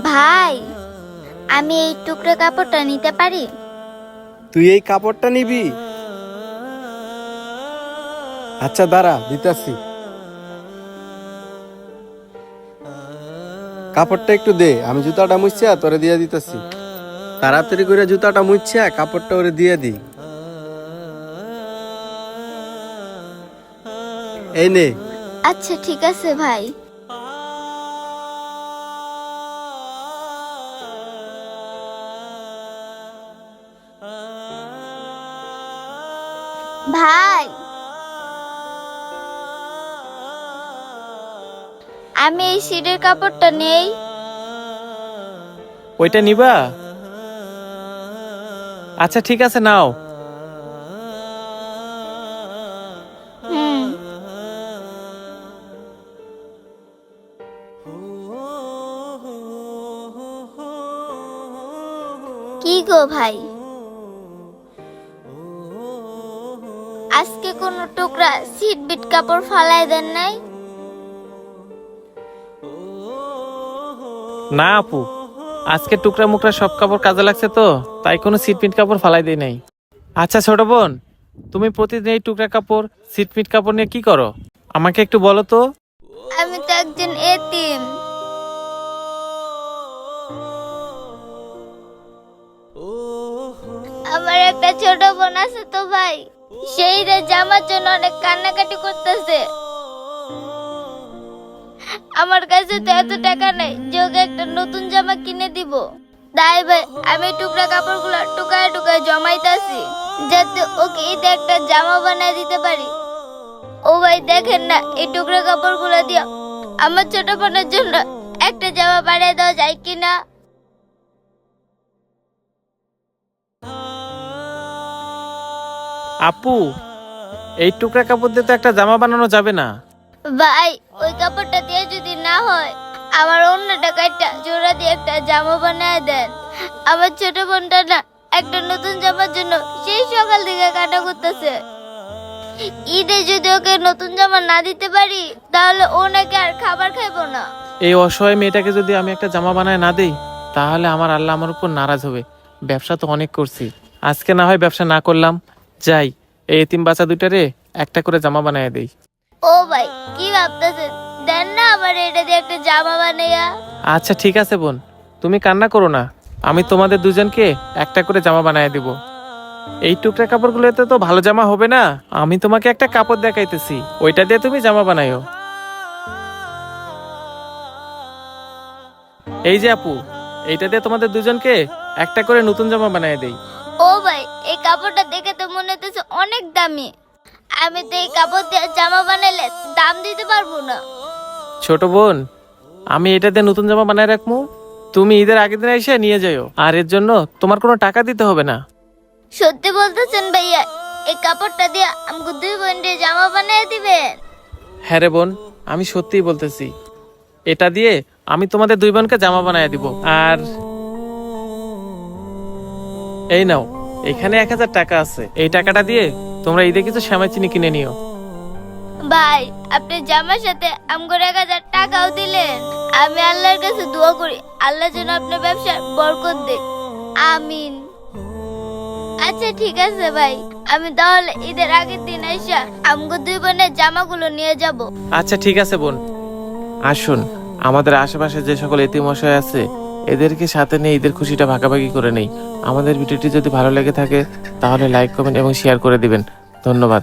ভাই, আমি এই টুকরো কাপড়টা নিতে পারি? তুই এই কাপড়টা নিবি? আচ্ছা দাঁড়া, দিতাছি। কাপড়টা একটু দে, আমি জুতাটা মুছিয়া তোরে দিয়ে দিতেছি। তাড়াতাড়ি করে জুতাটা মুছিয়া কাপড়টা ওরে দিয়ে দি। এই নে। আচ্ছা ঠিক আছে ভাই। ভাই, আমি এই সিটের কাপড়টা নেই। ওইটা নিবা? আচ্ছা ঠিক আছে, নাও। হুম। কি গো ভাই, আজকে কোনো টুকরা সিট বিট কাপড় ফালাই দেন নাই? না আপু, আজকে টুকরা মুকরা সব কাপড় কাজে লাগছে তো, তাই কোনো সিটপিট কাপড় ফালাই দেই নাই। আচ্ছা ছোট বোন, তুমি প্রতিদিন এই টুকরা কাপড় সিটপিট কাপড় নিয়ে কি করো আমাকে একটু বলো তো। আমি তো একজন এতিম। আমার একটা ছোট বোন আছে তো ভাই, সেই রে জামার জন্য অনেক কান্নাকাটি করতেছে। আমার কাছে তো এত টাকা নেই যে ওকে একটা নতুন জামা কিনে দিব। তাই ভাই আমি টুকরা কাপড়গুলো টুকায় টুকায় জমাইতাছি, যাতে ওকে ঈদে একটা জামা বানিয়ে দিতে পারি। ও ভাই দেখেন না, এই টুকরা কাপড়গুলো দিয়ে আমার ছোট বোনের জন্য একটা জামা বানিয়ে দেওয়া যায় কিনা? আপু, এই টুকরা কাপড় দিয়ে তো একটা জামা বানানো যাবে না। ভাই ওই কাপড়টা দিয়ে যদি না হয়, আমার অন্য টাকাটা জোড়া দিয়ে একটা জামা বানিয়ে দেন। আমার ছোট বোনটা না একটা নতুন জামার জন্য সেই সকাল থেকে কাটা করতেছে। ঈদে যদি ওকে নতুন জামা না দিতে পারি, তাহলে ও নাকি আর খাবার খাইবো না। এই অসহায় মেয়েটাকে যদি আমি একটা জামা বানায় না দেই, তাহলে আমার আল্লাহ আমার উপর নারাজ হবে। ব্যবসা তো অনেক করছি, আজকে না হয় ব্যবসা না করলাম। যাই, এই এতিম বাচ্চা দুইটারে একটা করে জামা বানায় দেই। ও ভাই কি ভাবতেছেন, দেন না আমার এটা দিয়ে একটা জামা বানাইয়া। আচ্ছা ঠিক আছে বোন, তুমি কান্না করো না, আমি তোমাদের দুজনকে একটা করে জামা বানায় দিব। এই টুকরা কাপড়গুলোতে তো ভালো জামা হবে না, আমি তোমাকে একটা কাপড় দেখাইতেছি, ওইটা দিয়ে তুমি জামা বানাইও। এই যে আপু, এইটা দিয়ে তোমাদের দুজনকে একটা করে নতুন জামা বানায় দেই। ও ভাই এই কাপড়টা দেখে তো মনে হচ্ছে অনেক দামি। আমি তো এই কাপড় দিয়ে জামা বানাইলে দাম দিতে পারবো না। ছোট বোন, আমি এটা দিয়ে নতুন জামা বানায় রাখবো, তুমি ঈদের আগের দিন এসে নিয়ে যাও, আর এর জন্য তোমার কোনো টাকা দিতে হবে না। সত্যি বলতেছেন ভাইয়া, এই কাপড়টা দিয়ে আমাকে দুই বোনের জামা বানিয়ে দিবেন? হ্যাঁ রে বোন, আমি সত্যিই বলতেছি, এটা দিয়ে আমি তোমাদের দুই বোনকে জামা বানায় দিব। আর এই নাও, এখানে 1000 টাকা আছে, এই টাকাটা দিয়ে তোমরা ঈদে কিছু সেমাই চিনি কিনে নিও। ভাই আপনি জামার সাথে আমাকে 1000 টাকাও দিলেন। আমি আল্লাহর কাছে দোয়া করি আল্লাহ যেন আপনার ব্যবসার বরকত দেয়, আমিন। আচ্ছা ঠিক আছে ভাই, আমি তাহলে ঈদের আগের দিন এসে আমাকে দুই বোনের জামাগুলো নিয়ে যাব। আচ্ছা ঠিক আছে বোন, আসুন আমাদের আশেপাশে যে সকল এতিম অসহায় আছে এদেরকে সাথে নিয়ে ঈদের খুশিটা ভাগাভাগি করে নেই। আমাদের ভিডিওটি যদি ভালো লেগে থাকে তাহলে লাইক কমেন্ট এবং শেয়ার করে দিবেন। ধন্যবাদ।